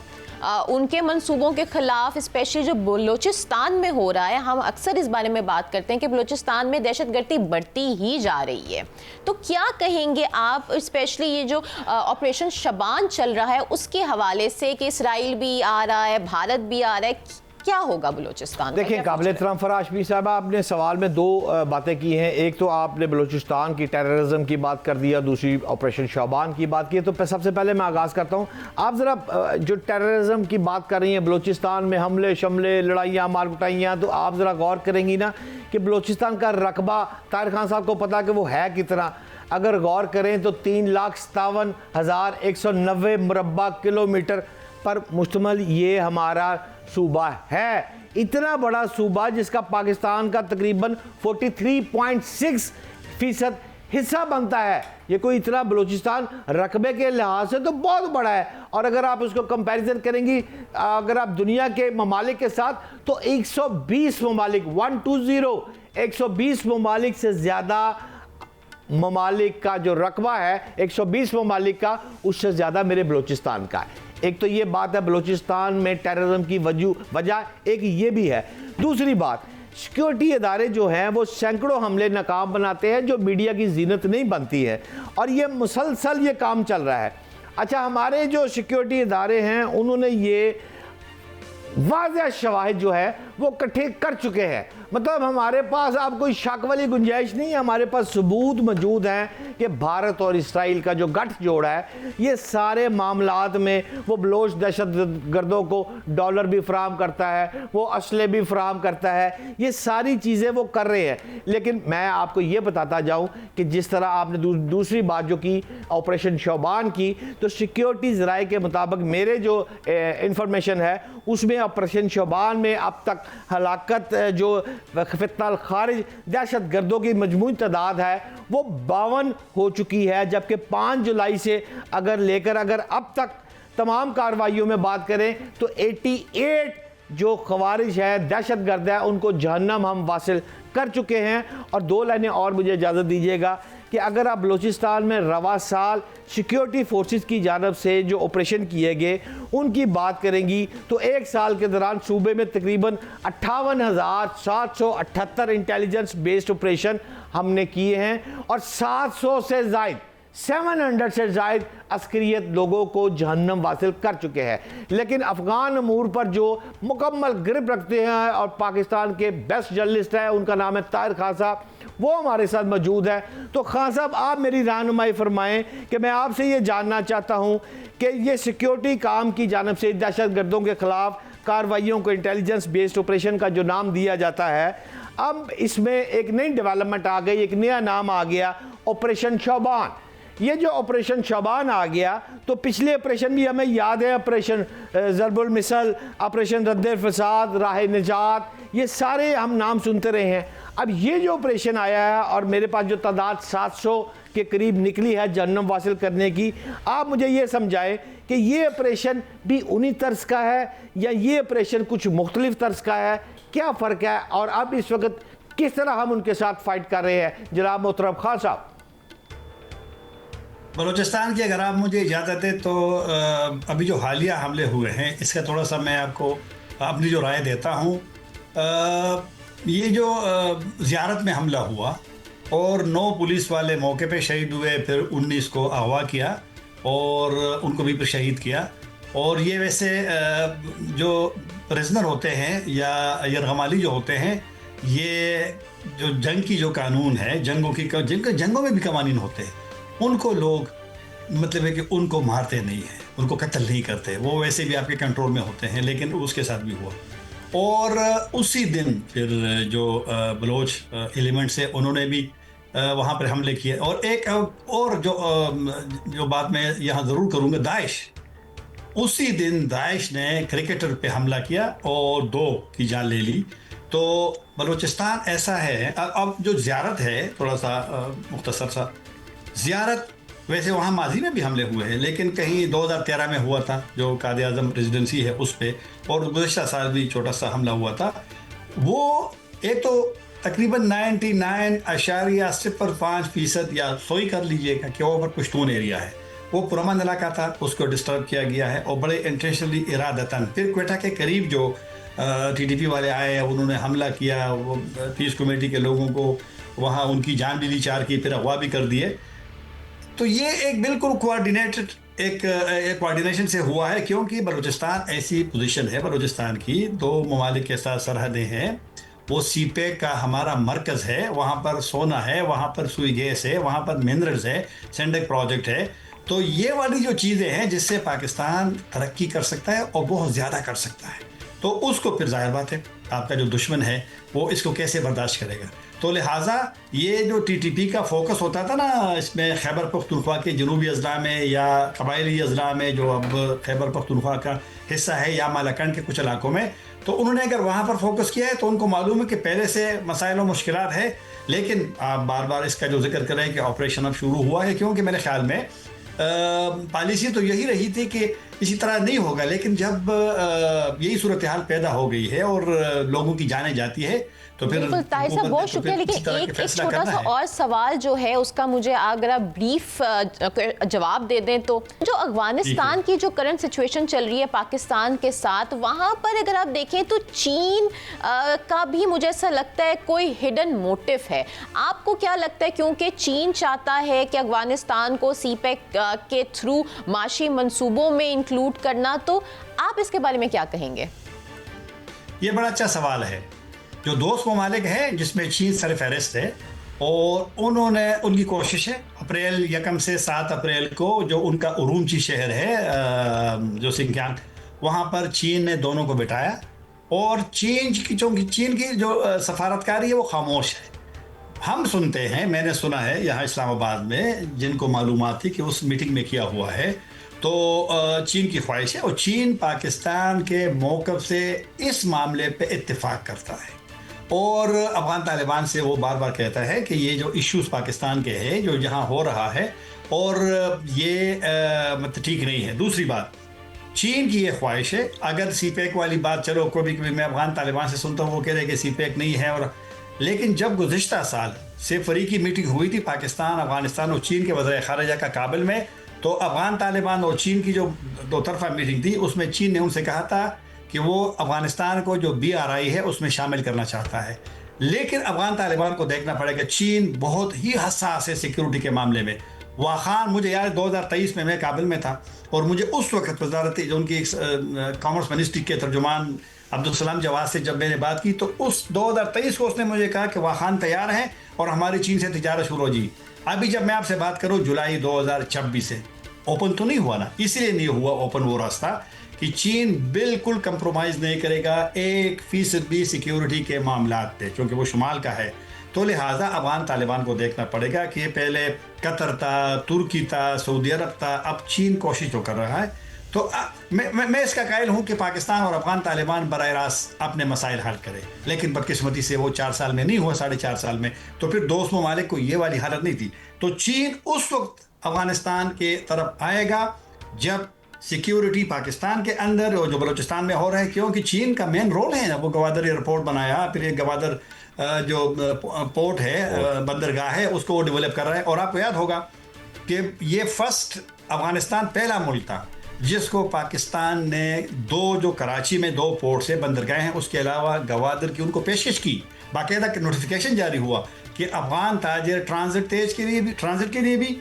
उनके मंसूबों के खिलाफ, स्पेशली जो बलूचिस्तान में हो रहा है। हम अक्सर इस बारे में बात करते हैं कि बलूचिस्तान में दहशतगर्दी बढ़ती ही जा रही है, तो क्या कहेंगे आप, स्पेशली ये जो ऑपरेशन शबान चल रहा है उसके हवाले से कि इसराइल भी आ रहा है, भारत भी आ रहा है, क्या होगा बलूचिस्तान? देखिए काबिल एहतराम फराह हाशमी साहब, आपने सवाल में दो बातें की हैं। एक तो आपने बलूचिस्तान की टेररिज्म की बात कर दिया, दूसरी ऑपरेशन शबान की बात की। तो सबसे पहले मैं आगाज़ करता हूँ, आप ज़रा जो टेररिज्म की बात कर रही हैं, बलूचिस्तान में हमले शमले, लड़ाइयाँ, मारकुटाइयाँ, तो आप ज़रा गौर करेंगी ना कि बलूचिस्तान का रकबा, तारिक खान साहब को पता कि वो है कितना। अगर गौर करें तो 3,57,190 मुरबा किलोमीटर पर मुश्तमिल ये हमारा सूबा है। इतना बड़ा सूबा जिसका पाकिस्तान का तकरीबन 43.6% हिस्सा बनता है। ये कोई इतना, बलूचिस्तान रकबे के लिहाज से तो बहुत बड़ा है। और अगर आप उसको कंपैरिजन करेंगी, अगर आप दुनिया के ममालिक के साथ, तो 120 ममालिक, 120 ममालिक से ज़्यादा ममालिक का जो रकबा है 120 ममालिक का, उससे ज़्यादा मेरे बलूचिस्तान का है। एक तो ये बात है बलूचिस्तान में टेररिज्म की वजह, एक ये भी है। दूसरी बात, सिक्योरिटी इदारे जो हैं वो सैकड़ों हमले नाकाम बनाते हैं जो मीडिया की जीनत नहीं बनती है, और ये मुसलसल ये काम चल रहा है। अच्छा, हमारे जो सिक्योरिटी इदारे हैं उन्होंने ये वाज़ेह शवाहिद जो है वो इकट्ठे कर चुके हैं। मतलब हमारे पास अब कोई शक वाली गुंजाइश नहीं है, हमारे पास सबूत मौजूद हैं कि भारत और इसराइल का जो गठजोड़ है, ये सारे मामलात में वो बलोच दहशत गर्दों को डॉलर भी फराहम करता है, वो असले भी फराहम करता है, ये सारी चीज़ें वो कर रहे हैं। लेकिन मैं आपको ये बताता जाऊँ कि जिस तरह आपने दूसरी बात जो की ऑपरेशन शबान की, तो सिक्योरिटी ज़राए के मुताबिक मेरे जो इंफॉर्मेशन है उसमें ऑपरेशन शबान में अब तक हलाकत जो फितनल खारिज दहशत गर्दों की मजमूई तादाद है वो 52 हो चुकी है, जबकि 5 जुलाई से अगर अब तक तमाम कार्रवाइयों में बात करें तो 88 जो खवारिज है, दहशत गर्द है, उनको जहन्नम हम वासिल कर चुके हैं। और 2 लाइनें और मुझे इजाज़त दीजिएगा कि अगर आप बलूचिस्तान में रवा साल सिक्योरिटी फोर्सेस की जानब से जो ऑपरेशन किए गए उनकी बात करेंगी तो 1 साल के दौरान सूबे में तकरीबन 58,778 इंटेलिजेंस बेस्ड ऑपरेशन हमने किए हैं, और 700 से ज़ायद 700 से ज़ायद अस्करियत लोगों को जहन्नम वासिल कर चुके हैं। लेकिन अफ़गान अमूर पर जो मुकम्मल गिरफ्त रखते हैं और पाकिस्तान के बेस्ट जर्नलिस्ट है, उनका नाम है तारिक खान साहब, वो हमारे साथ मौजूद है। तो खान साहब, आप मेरी रहनुमाई फरमाएं कि मैं आपसे ये जानना चाहता हूँ कि ये सिक्योरिटी काम की जानब से दहशत गर्दों के ख़िलाफ़ कार्रवाइयों को इंटेलिजेंस बेस्ड ऑपरेशन का जो नाम दिया जाता है, अब इसमें एक नई डेवलपमेंट आ गई, एक नया नाम आ गया, ऑपरेशन शबान। ये जो ऑपरेशन शबान आ गया, तो पिछले ऑपरेशन भी हमें याद है, ऑपरेशन ज़रबुल मिसल, ऑपरेशन रद्द फसाद, राह निजात, ये सारे हम नाम सुनते रहे हैं। अब ये जो ऑपरेशन आया है और मेरे पास जो तादाद 700 के करीब निकली है जहन्नम वासिल करने की, आप मुझे ये समझाएं कि ये ऑपरेशन भी उन्हीं तर्ज का है या ये ऑपरेशन कुछ मुख्तलिफ तर्ज का है, क्या फ़र्क है, और अब इस वक्त किस तरह हम उनके साथ फाइट कर रहे हैं? जनाब मोहतरम खान साहब। बलूचिस्तान की अगर आप मुझे इजाज़त दें तो अभी जो हालिया हमले हुए हैं इसका थोड़ा सा मैं आपको अपनी जो राय देता हूँ। ये जो ज़ियारत में हमला हुआ और 9 पुलिस वाले मौके पे शहीद हुए, फिर 19 को अगवा किया और उनको भी शहीद किया। और ये वैसे जो प्रिजनर होते हैं या यरगमाली जो होते हैं, ये जो जंग की जो कानून है, जंगों में भी कवानीन होते हैं, उनको लोग मतलब है कि उनको मारते नहीं हैं। उनको कत्ल नहीं करते, वो वैसे भी आपके कंट्रोल में होते हैं, लेकिन उसके साथ भी हुआ। और उसी दिन फिर जो बलोच एलिमेंट्स है उन्होंने भी वहाँ पर हमले किए। और एक और जो बात मैं यहाँ ज़रूर करूँगा, दाइश, उसी दिन दाइश ने क्रिकेटर पे हमला किया और 2 की जान ले ली। तो बलूचिस्तान ऐसा है, अब जो ज़ियारत है, थोड़ा सा मुख्तसर सा ज़ियारत, वैसे वहाँ माजी में भी हमले हुए हैं, लेकिन कहीं 2013 में हुआ था जो कायद आज़म रेजिडेंसी है उस पर, और गुज़श्ता साल भी छोटा सा हमला हुआ था। वो एक तो तकरीबन 99.05% या 100 ही कर लीजिएगा कि वो पर पश्तून एरिया है, वो पुरमन इलाका था, उसको डिस्टर्ब किया गया है और बड़े इंटेंशनली इरादतन। फिर क्वेटा के करीब जो TTP वाले आए, उन्होंने हमला किया, वो पीस कमेटी के लोगों को वहाँ उनकी जान भी ली, 4 की, फिर अगवा भी कर दिए। तो ये एक बिल्कुल कोऑर्डिनेटेड एक कोऑर्डिनेशन से हुआ है, क्योंकि बलूचिस्तान ऐसी पोजीशन है, बलूचिस्तान की 2 ममालिक के साथ सरहदें हैं, वो CPEC का हमारा मरकज़ है, वहाँ पर सोना है, वहाँ पर सुई गैस है, वहाँ पर मिनरल्स है, सेंडेक प्रोजेक्ट है। तो ये वाली जो चीज़ें हैं जिससे पाकिस्तान तरक्की कर सकता है और बहुत ज़्यादा कर सकता है, तो उसको फिर जाहिर बात है आपका जो दुश्मन है वो इसको कैसे बर्दाश्त करेगा। तो लिहाजा ये जो TTP का फोकस होता था ना, इसमें खैबर पख्तूनख्वा के जनूबी अजला में या कबायली अजला में जो अब खैबर पख्तूनख्वा का हिस्सा है या मालाकंड के कुछ इलाकों में, तो उन्होंने अगर वहाँ पर फोकस किया है तो उनको मालूम है कि पहले से मसाइल और मुश्किलात है। लेकिन आप बार बार इसका जो जिक्र करें कि ऑपरेशन अब शुरू हुआ है, क्योंकि मेरे ख्याल में पॉलिसी तो यही रही थी कि इसी तरह नहीं होगा, लेकिन जब यही सूरत हाल पैदा हो गई है और लोगों की जाने जाती है तो फिर बिल्कुल ताहिर साहब बहुत शुक्रिया। लेकिन एक छोटा सा और सवाल जो है उसका मुझे अगर आप ब्रीफ जवाब दे दें तो, जो अफगानिस्तान की जो करंट सिचुएशन चल रही है पाकिस्तान के साथ, वहाँ पर अगर आप देखें तो चीन का भी मुझे ऐसा लगता है कोई हिडन मोटिव है। आपको क्या लगता है, क्योंकि चीन चाहता है कि अफगानिस्तान को CPEC के थ्रू माशी मंसूबों में इंक्लूड करना, तो आप इसके बारे में क्या कहेंगे? ये बड़ा अच्छा सवाल है। जो दोस्त ममालिक हैं जिसमें चीन सरफहरिस्त है, और उन्होंने उनकी कोशिश है अप्रैल 1 से 7 अप्रैल को जो उनका उरूमची शहर है जो सिंकियांग, वहाँ पर चीन ने दोनों को बिठाया। और चीन की जो सफारतकारी है वो खामोश है। हम सुनते हैं, मैंने सुना है यहाँ इस्लामाबाद में जिनको मालूमात थी कि उस मीटिंग में किया हुआ है, तो चीन की ख्वाहिश है और चीन पाकिस्तान के मौक़िफ़ से इस मामले पे इत्तेफाक करता है। और अफ़गान तालिबान से वो बार बार कहता है कि ये जो इश्यूज़ पाकिस्तान के हैं, जो यहाँ हो रहा है, और ये मतलब ठीक नहीं है। दूसरी बात, चीन की ये ख्वाहिश है, अगर CPEC वाली बात, चलो कभी कभी मैं अफ़गान तालिबान से सुनता हूँ वो कह रहे कि CPEC नहीं है, और लेकिन जब गुज़िश्ता साल से फरीकी मीटिंग हुई थी पाकिस्तान, अफ़गानिस्तान और चीन के वज़ीर ख़ारिजा का काबिल में, तो अफ़गान तालिबान और चीन की जो 2 तरफ़ा मीटिंग थी उसमें चीन ने उनसे कहा था कि वो अफ़गानिस्तान को जो BRI है उसमें शामिल करना चाहता है। लेकिन अफ़गान तालिबान को देखना पड़ेगा, चीन बहुत ही हसास है सिक्योरिटी के मामले में। वाखान, मुझे याद 2023 में मैं काबिल में था और मुझे उस वक्त वजारत जो उनकी कॉमर्स मिनिस्ट्री के तर्जुमान अब्दुल सलाम जवाद से जब मैंने बात की, तो उस 2023 को उसने मुझे कहा कि वाखान तैयार हैं और हमारी चीन से तिजारत शुरू हो जी। अभी जब मैं आपसे बात करूँ जुलाई 2026 से, ओपन तो नहीं हुआ ना, इसलिए नहीं हुआ ओपन वो रास्ता कि चीन बिल्कुल कंप्रोमाइज़ नहीं करेगा 1% भी सिक्योरिटी के मामलात पे, क्योंकि वो शुमाल का है। तो लिहाजा अफ़गान तालिबान को देखना पड़ेगा कि पहले कतर था, तुर्की था, सऊदी अरब था, अब चीन कोशिश जो कर रहा है। तो मैं इसका कायल हूँ कि पाकिस्तान और अफ़गान तालिबान बराह रास्त अपने मसाइल हल करें, लेकिन बदकिस्मती से वो 4 साल में नहीं हुआ, 4.5 साल में। तो फिर दोस्त ममालिक को ये वाली हालत नहीं थी। तो चीन उस वक्त अफ़गानिस्तान के तरफ आएगा जब सिक्योरिटी पाकिस्तान के अंदर और जो बलूचिस्तान में हो रहा है, क्योंकि चीन का मेन रोल है। वो गवादर एयरपोर्ट बनाया, फिर एक गवादर जो पोर्ट है, बंदरगाह है, उसको वो डेवलप कर रहा है। और आपको याद होगा कि ये फर्स्ट अफ़गानिस्तान पहला मुल्क था जिसको पाकिस्तान ने 2 जो कराची में 2 पोर्ट से बंदरगाह हैं, उसके अलावा गवादर की उनको पेशकश की, बाकायदा नोटिफिकेशन जारी हुआ कि अफ़गान ताजिर ट्रांजिट के लिए भी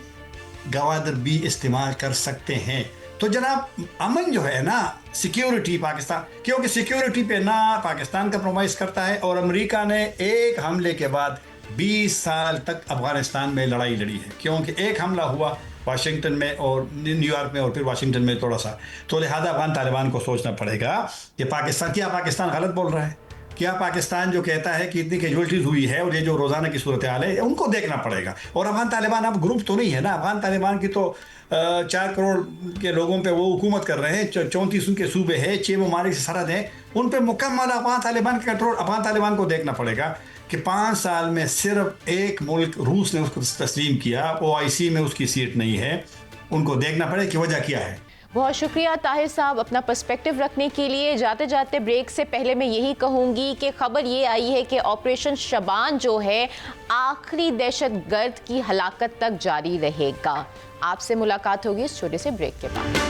गवादर भी इस्तेमाल कर सकते हैं। तो जनाब अमन जो है ना, सिक्योरिटी पाकिस्तान, क्योंकि सिक्योरिटी पे ना पाकिस्तान कंप्रोमाइज़ करता है, और अमेरिका ने एक हमले के बाद 20 साल तक अफ़गानिस्तान में लड़ाई लड़ी है, क्योंकि एक हमला हुआ वाशिंगटन में और न्यूयॉर्क में और फिर वाशिंगटन में थोड़ा सा। तो लिहाजा अफगान तालिबान को सोचना पड़ेगा कि पाकिस्तान गलत बोल रहा है, क्या पाकिस्तान जो कहता है कि इतनी कैजुअल्टीज हुई है और ये जो रोज़ाना की सूरत हाल है उनको देखना पड़ेगा। और अफगान तालिबान अब ग्रुप तो नहीं है ना, अफगान तालिबान की तो 4 करोड़ के लोगों पे वो हुकूमत कर रहे हैं, 34 उनके सूबे हैं, 6 ममालिक से सरहद हैं, उन पे मुकम्मल अफगान तालिबान का कंट्रोल। अफगान तालिबान को देखना पड़ेगा कि 5 साल में सिर्फ एक मुल्क रूस ने उसको तस्लीम किया, OIC में उसकी सीट नहीं है। उनको देखना पड़ेगा कि वजह क्या है। बहुत शुक्रिया ताहिर साहब अपना पर्सपेक्टिव रखने के लिए। जाते जाते ब्रेक से पहले मैं यही कहूँगी कि खबर ये आई है कि ऑपरेशन शबान जो है आखिरी दहशतगर्द की हलाकत तक जारी रहेगा। आपसे मुलाकात होगी इस छोटे से ब्रेक के बाद।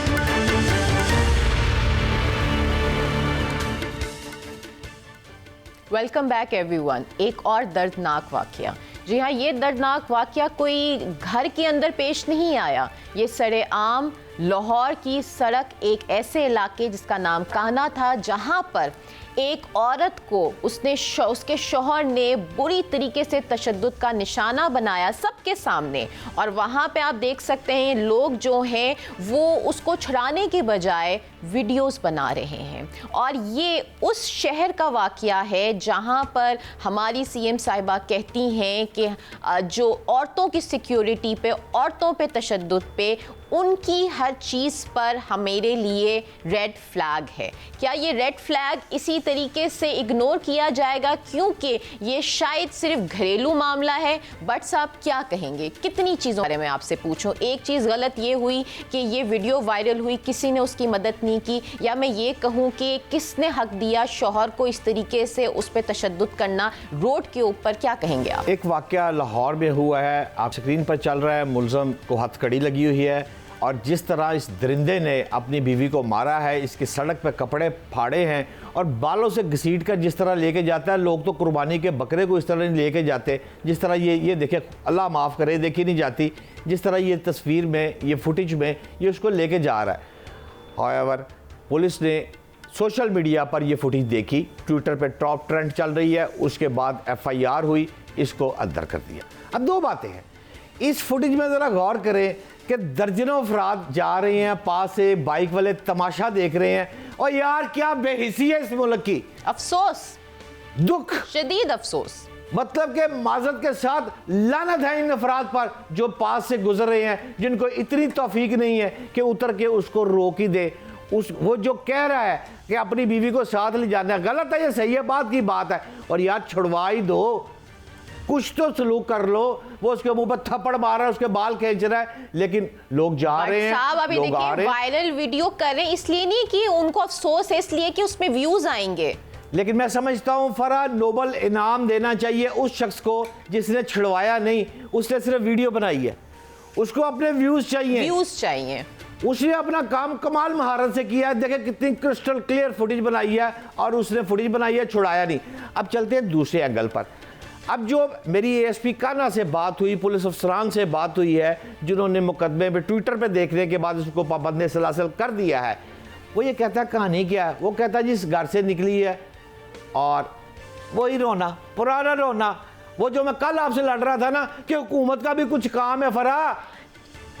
Welcome back everyone. एक और दर्दनाक वाकया। जी हाँ, ये दर्दनाक वाकया कोई घर के अंदर पेश नहीं आया। ये सरेआम लाहौर की सड़क एक ऐसे इलाके जिसका नाम कान्हा था, जहाँ पर एक औरत को उसके शौहर ने बुरी तरीके से तशद्दुद का निशाना बनाया सबके सामने। और वहाँ पे आप देख सकते हैं लोग जो हैं वो उसको छुड़ाने के बजाय वीडियोस बना रहे हैं। और ये उस शहर का वाकया है जहाँ पर हमारी CM साहिबा कहती हैं कि जो औरतों की सिक्योरिटी पे, औरतों पे तशद्दुद पे, उनकी हर चीज़ पर हमारे लिए रेड फ्लैग है। क्या ये रेड फ्लैग इसी तरीके से इग्नोर किया जाएगा क्योंकि ये शायद सिर्फ घरेलू मामला है? बट साहब क्या कहेंगे? कितनी चीज़ों के बारे में आपसे पूछूं। एक चीज़ गलत ये हुई कि ये वीडियो वायरल हुई, किसी ने उसकी मदद नहीं की, या मैं ये कहूँ कि किसने हक दिया शौहर को इस तरीके से उस पर तशद्दुद करना रोड के ऊपर? क्या कहेंगे आप? एक वाकया लाहौर में हुआ है, आप स्क्रीन पर चल रहा है। मुलज़म को हथकड़ी लगी हुई है और जिस तरह इस दरिंदे ने अपनी बीवी को मारा है, इसकी सड़क पे कपड़े फाड़े हैं और बालों से घसीट कर जिस तरह लेके जाता है। लोग तो कुर्बानी के बकरे को इस तरह नहीं लेके जाते जिस तरह ये देखे, अल्लाह माफ़ करे, देखी नहीं जाती जिस तरह ये तस्वीर में, ये फुटेज में ये उसको लेके जा रहा है। हाउएवर पुलिस ने सोशल मीडिया पर ये फुटेज देखी, ट्विटर पर टॉप ट्रेंड चल रही है, उसके बाद FIR हुई, इसको अंदर कर दिया। अब 2 बातें हैं इस फुटेज में, ज़रा गौर करें कि दर्जनों अफराद जा रहे हैं पास से, बाइक वाले तमाशा देख रहे हैं। और यार क्या बेहिसी है इस मुल्क की। अफसोस, दुख, शदीद अफसोस। मतलब कि माजरत के साथ लानत है इन अफराद पर जो पास से गुजर रहे हैं, जिनको इतनी तौफीक नहीं है कि उतर के उसको रोक ही दे। वो जो कह रहा है कि अपनी बीवी को साथ ले जाना है, गलत है, ये सही है, बात की बात है। और यार छुड़वा ही दो, कुछ तो सलूक कर लो। वो उसके मुंह पर थप्पड़ मार रहा है, उसके बाल खींच रहा है, लेकिन लोग जा रहे हैं, साहब अभी लोग आ रहे हैं। वायरल वीडियो कर रहे हैं इसलिए नहीं कि उनको अफसोस है, इसलिए कि उसमें व्यूज आएंगे। लेकिन मैं समझता हूं फरा, नोबल इनाम देना चाहिए उस शख्स को जिसने छिड़वाया नहीं, उसने सिर्फ वीडियो बनाई है, उसको अपने व्यूज चाहिए। उसने अपना काम कमाल महारत से किया है। देखे कितनी क्रिस्टल क्लियर फुटेज बनाई है, और उसने फुटेज बनाई है, छुड़ाया नहीं। अब चलते हैं दूसरे एंगल पर। अब जो मेरी ASP कान्हा से बात हुई, पुलिस अफसरान से बात हुई है जिन्होंने मुकदमे पे ट्विटर पे देखने के बाद उसको पाबंद सलासल कर दिया है, वो ये कहता है कहानी क्या है। वो कहता है जिस घर से निकली है और वही रोना, पुराना रोना, वो जो मैं कल आपसे लड़ रहा था ना कि हुकूमत का भी कुछ काम है। फरा,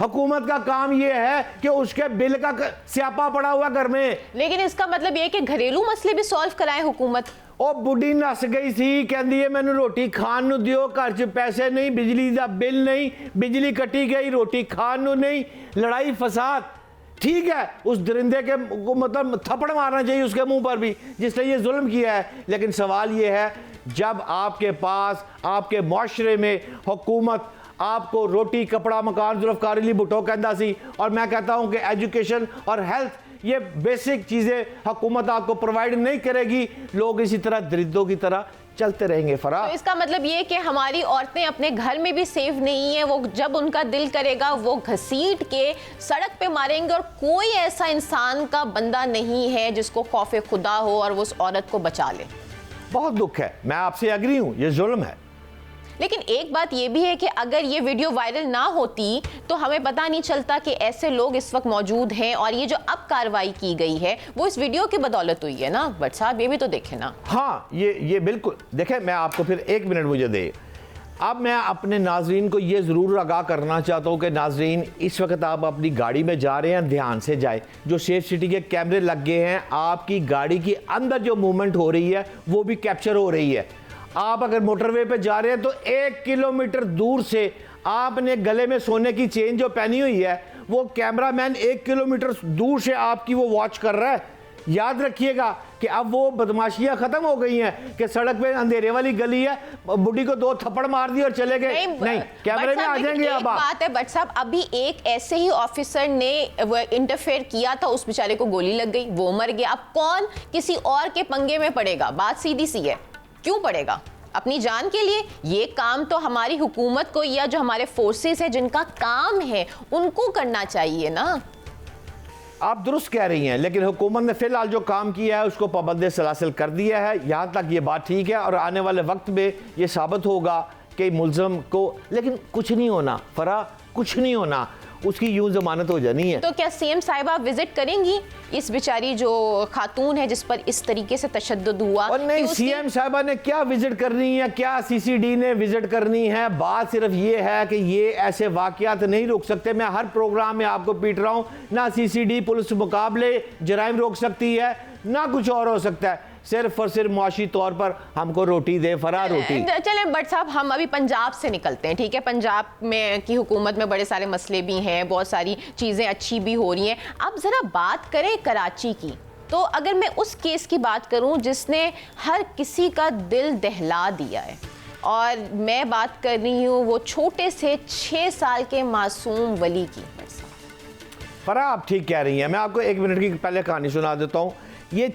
हुकूमत का काम ये है कि उसके बिल का स्यापा पड़ा हुआ घर में। लेकिन इसका मतलब ये कि घरेलू मसले भी सॉल्व कराए हुकूमत। ਉਹ बुढ़ी नस गई सी, कहती है मैनू रोटी खान नू दियो, घर च पैसे नहीं, बिजली का बिल नहीं, बिजली कटी गई, रोटी खान नू नहीं, लड़ाई फसाद। ठीक है, उस दरिंदे के मतलब थप्पड़ मारना चाहिए उसके मुंह पर भी जिसने ये जुल्म किया है। लेकिन सवाल ये है, जब आपके पास, आपके मुआशरे में हुकूमत आपको रोटी, कपड़ा, मकान, जुल्फ़कार अली भुट्टो कहता सी, और मैं कहता हूँ कि एजुकेशन और हेल्थ, ये बेसिक चीज़ें हुकूमत आपको प्रोवाइड नहीं करेगी, लोग इसी तरह दरिद्रों की तरह चलते रहेंगे। फरा, तो इसका मतलब ये कि हमारी औरतें अपने घर में भी सेफ नहीं है। वो जब उनका दिल करेगा वो घसीट के सड़क पे मारेंगे, और कोई ऐसा इंसान का बंदा नहीं है जिसको खौफ खुदा हो और वो उस औरत को बचा ले। बहुत दुख है, मैं आपसे एग्री हूँ, ये जुल्म है। लेकिन एक बात ये भी है कि अगर ये वीडियो वायरल ना होती तो हमें पता नहीं चलता कि ऐसे लोग इस वक्त मौजूद हैं, और ये जो अब कार्रवाई की गई है वो इस वीडियो की बदौलत हुई है ना। बट साहब ये भी तो देखें ना। हाँ, ये बिल्कुल देखें। मैं आपको फिर 1 मिनट मुझे दे। अब मैं अपने नाजरीन को ये ज़रूर आगाह करना चाहता हूँ कि नाजरीन, इस वक्त आप अपनी गाड़ी में जा रहे हैं, ध्यान से जाए। जो सेफ सिटी के कैमरे लग गए हैं, आपकी गाड़ी के अंदर जो मूवमेंट हो रही है वो भी कैप्चर हो रही है। आप अगर मोटरवे पे जा रहे हैं तो 1 किलोमीटर दूर से आपने गले में सोने की चेन जो पहनी हुई है, वो कैमरामैन 1 किलोमीटर दूर से आपकी वो वॉच कर रहा है। याद रखिएगा कि अब वो बदमाशियां खत्म हो गई हैं कि सड़क पे अंधेरे वाली गली है, बुढ़ी को 2 थप्पड़ मार दिए और चले गए। नहीं, कैमरे में आ जाएंगे। अब बात है बट साहब, अभी एक ऐसे ही ऑफिसर ने इंटरफेयर किया था, उस बेचारे को गोली लग गई, वो मर गया। अब कौन किसी और के पंगे में पड़ेगा? बात सीधी सी है, क्यों पड़ेगा? अपनी जान के लिए। ये काम तो हमारी हुकूमत को या जो हमारे फोर्सेस है जिनका काम है उनको करना चाहिए ना। आप दुरुस्त कह रही हैं, लेकिन हुकूमत ने फिलहाल जो काम किया है उसको पाबंद सलासिल कर दिया है। यहाँ तक ये बात ठीक है और आने वाले वक्त में ये साबित होगा कि मुल्ज़म को, लेकिन कुछ नहीं होना फरा, कुछ नहीं होना, उसकी यूं जमानत हो जानी है। तो क्या सीएम साहिबा विजिट करेंगी इस बेचारी जो खातून है जिस पर इस तरीके से तशद्दुद हुआ? और नहीं, सीएम साहिबा ने क्या विजिट करनी है, क्या सीसीडी ने विजिट करनी है? बात सिर्फ ये है कि ये ऐसे वाकयात नहीं रोक सकते। मैं हर प्रोग्राम में आपको पीट रहा हूं, ना सीसीडी पुलिस मुकाबले जराइम रोक सकती है, ना कुछ और हो सकता है। सिर्फ और सिर्फ मुआशी तौर पर हमको रोटी दे, फरा रोटी। चले बट साहब, हम अभी पंजाब से निकलते हैं, ठीक है? पंजाब में की हुकूमत में बड़े सारे मसले भी हैं, बहुत सारी चीज़ें अच्छी भी हो रही हैं। अब ज़रा बात करें कराची की। तो अगर मैं उस केस की बात करूं जिसने हर किसी का दिल दहला दिया है, और मैं बात कर रही हूँ वो छोटे से 6 साल के मासूम वली की। फरा, आप ठीक कह रही हैं। मैं आपको 1 मिनट की पहले कहानी सुना देता हूँ। ये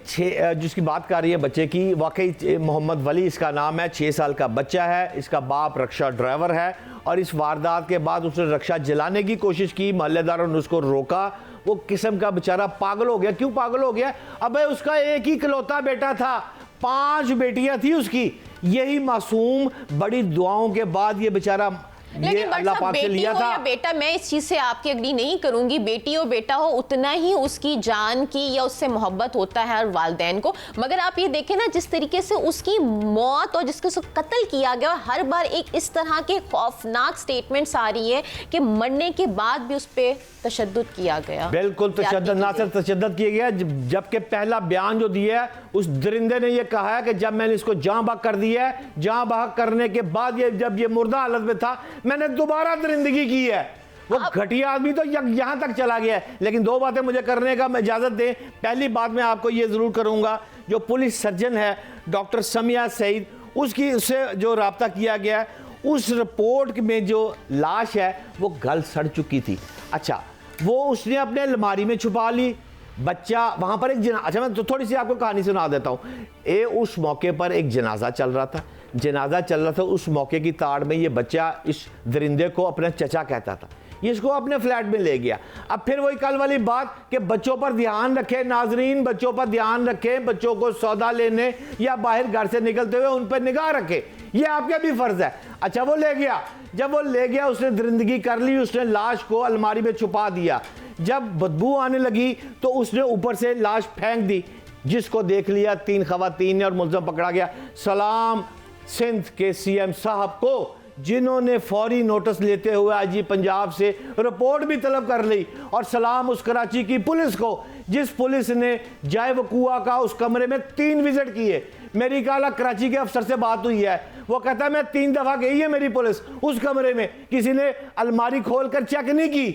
जिसकी बात कर रही है बच्चे की, वाकई मोहम्मद वली इसका नाम है, 6 साल का बच्चा है। इसका बाप रक्षा ड्राइवर है और इस वारदात के बाद उसने रक्षा जलाने की कोशिश की, मोहल्लेदारों ने उसको रोका। वो किस्म का बेचारा पागल हो गया। क्यों पागल हो गया? अबे उसका एक ही इकलौता बेटा था, 5 बेटियां थी उसकी। यही मासूम बड़ी दुआओं के बाद ये बेचारा ये अल्लाह पाक से लिया था। बेटा, मैं इस चीज से आपकी एग्री नहीं करूंगी। बेटी हो बेटा हो, उतना ही उसकी जान की या उससे मोहब्बत होता है हर वालिदैन को। मगर आप ये देखें ना, जिस तरीके से उसकी मौत और जिसके उसको कत्ल किया गया, और हर बार एक इस तरह के खौफनाक स्टेटमेंट्स आ रही है कि मरने के बाद भी उस पर तशद्दुद किया गया। बिल्कुल तशद्दुद, ना सिर्फ तशद्दुद किया गया, जबकि पहला बयान जो दिया है उस दरिंदे ने ये कहा है कि जब मैंने इसको जाँ बहक कर दिया है, जाँ बहक करने के बाद ये जब ये मुर्दा हालत में था, मैंने दोबारा दरिंदगी की है। वो घटिया आदमी तो यहां तक चला गया है। लेकिन 2 बातें मुझे करने का मैं इजाजत दें। पहली बात मैं आपको ये जरूर करूंगा, जो पुलिस सर्जन है डॉक्टर समिया सईद, उससे जो राब्ता किया गया है, उस रिपोर्ट में जो लाश है वो गल सड़ चुकी थी। अच्छा, वो उसने अपने अलमारी में छुपा ली। बच्चा वहां पर अच्छा, मैं तो थोड़ी सी आपको कहानी सुना देता हूं। उस मौके पर एक जनाजा चल रहा था, उस मौके की ताड़ में ये बच्चा इस दरिंदे को अपना चचा कहता था। ये इसको अपने फ्लैट में ले गया। अब फिर वही कल वाली बात कि बच्चों पर ध्यान रखें नाजरीन, बच्चों पर ध्यान रखें, बच्चों को सौदा लेने या बाहर घर से निकलते हुए उन पर निगाह रखें, ये आपका भी फर्ज है। अच्छा, वो ले गया। जब वो ले गया, उसने दरिंदगी कर ली, उसने लाश को अलमारी में छुपा दिया। जब बदबू आने लगी तो उसने ऊपर से लाश फेंक दी, जिसको देख लिया 3 खवातीन ने और मुल्ज़म पकड़ा गया। सलाम सिंध के सीएम साहब को, जिन्होंने फौरी नोटिस लेते हुए आईजी पंजाब से रिपोर्ट भी तलब कर ली, और सलाम उस कराची की पुलिस को जिस पुलिस ने जाए वकूआ का उस कमरे में 3 विजिट किए। मेरी काला कराची के अफसर से बात हुई है, वो कहता है मैं 3 दफा गई है मेरी पुलिस उस कमरे में, किसी ने अलमारी खोल कर चेक नहीं की।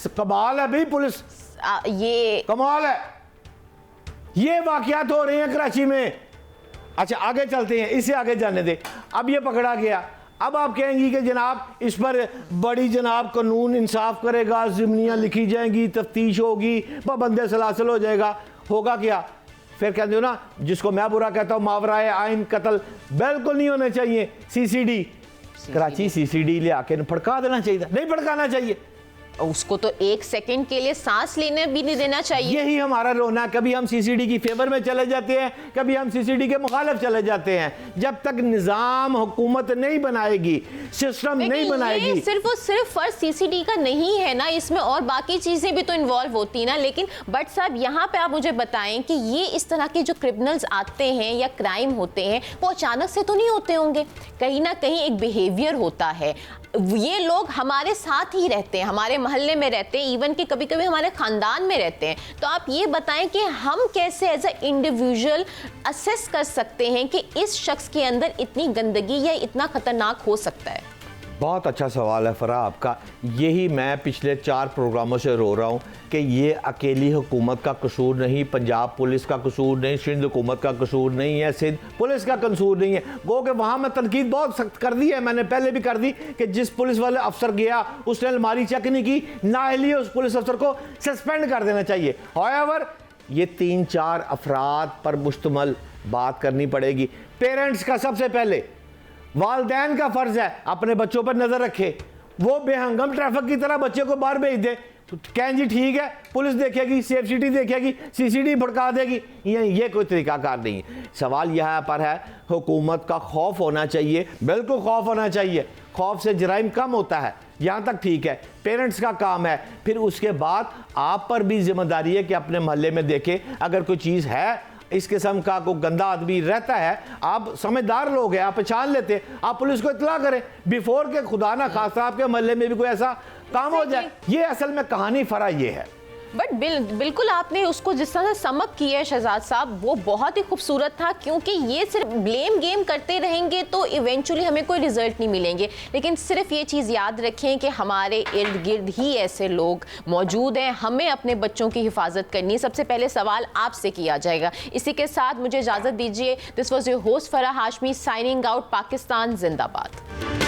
कमाल है भाई पुलिस, ये कमाल है। ये वाकयात हो रहे हैं कराची में। अच्छा, आगे चलते हैं, इससे आगे जाने दे। अब ये पकड़ा गया, अब आप कहेंगी कि जनाब इस पर बड़ी जनाब कानून इंसाफ करेगा, ज़िम्नियाँ लिखी जाएंगी, तफ्तीश होगी, पाबंद सलासिल हो जाएगा। होगा क्या? फिर कहते हो ना, जिसको मैं बुरा कहता हूँ मावराए आइन कत्ल, बिल्कुल नहीं होने चाहिए। सीसीडी कराची सीसीडी ले आके फड़का देना चाहिए, नहीं फड़काना चाहिए। उसको तो एक सेकंड के लिए सांस लेने भी नहीं देना चाहिए। यही हमारा रोना, कभी हम सीसीडी की फेवर में चले जाते हैं, कभी हम सीसीडी के मुखालिफ चले जाते हैं। जब तक निजाम हुकूमत नहीं बनाएगी, सिस्टम नहीं बनाएगी। ये सिर्फ और सिर्फ फर्ज सीसीडी का नहीं है ना, इसमें और बाकी चीजें भी तो इन्वॉल्व होती ना। लेकिन बट साहब यहाँ पे आप मुझे बताएं कि ये इस तरह के जो क्रिमिनल्स आते हैं या क्राइम होते हैं वो अचानक से तो नहीं होते होंगे, कहीं ना कहीं एक बिहेवियर होता है। ये लोग हमारे साथ ही रहते हैं, हमारे मोहल्ले में रहते हैं, इवन कि कभी कभी हमारे खानदान में रहते हैं। तो आप ये बताएं कि हम कैसे एज अ इंडिविजुअल असेस कर सकते हैं कि इस शख्स के अंदर इतनी गंदगी या इतना खतरनाक हो सकता है। बहुत अच्छा सवाल है फराह आपका। यही मैं पिछले 4 प्रोग्रामों से रो रहा हूँ कि ये अकेली हुकूमत का कसूर नहीं, पंजाब पुलिस का कसूर नहीं, सिंध हुकूमत का कसूर नहीं है, सिंध पुलिस का कसूर नहीं है। गो कि वहाँ मैं तनकीद बहुत सख्त कर दी है, मैंने पहले भी कर दी कि जिस पुलिस वाले अफसर गया उसने अलमारी चेक नहीं की, नाअहली उस पुलिस अफसर को सस्पेंड कर देना चाहिए। हाउएवर ये 3-4 अफराद पर मुश्तमल बात करनी पड़ेगी। पेरेंट्स का सबसे पहले, वालदैन का फर्ज है अपने बच्चों पर नजर रखे। वो बेहंगम ट्रैफिक की तरह बच्चे को बाहर भेज दे तो कहें जी ठीक है, पुलिस देखेगी, सेफ सिटी देखेगी, सीसीडी भड़का देगी। ये कोई तरीकाकार नहीं है। सवाल यहाँ पर है हुकूमत का खौफ होना चाहिए, बिल्कुल खौफ होना चाहिए। खौफ से जराइम कम होता है, यहाँ तक ठीक है, पेरेंट्स का काम है। फिर उसके बाद आप पर भी जिम्मेदारी है कि अपने मोहल्ले में देखें अगर कोई चीज़ है, इस किस्म का कोई गंदा आदमी रहता है, आप समझदार लोग हैं, आप पहचान लेते हैं, आप पुलिस को इत्तला करें बिफोर के खुदा ना खास्ता आपके मोहल्ले में भी कोई ऐसा काम हो जाए। ये असल में कहानी फरा ये है। बट बिल्कुल आपने उसको जिस तरह से समअप किया है शहजाद साहब, वो बहुत ही खूबसूरत था। क्योंकि ये सिर्फ ब्लेम गेम करते रहेंगे तो इवेंचुअली हमें कोई रिजल्ट नहीं मिलेंगे। लेकिन सिर्फ ये चीज़ याद रखें कि हमारे इर्द गिर्द ही ऐसे लोग मौजूद हैं, हमें अपने बच्चों की हिफाजत करनी है। सबसे पहले सवाल आपसे किया जाएगा। इसी के साथ मुझे इजाज़त दीजिए। This was your host Farah Hashmi signing out. Pakistan जिंदाबाद।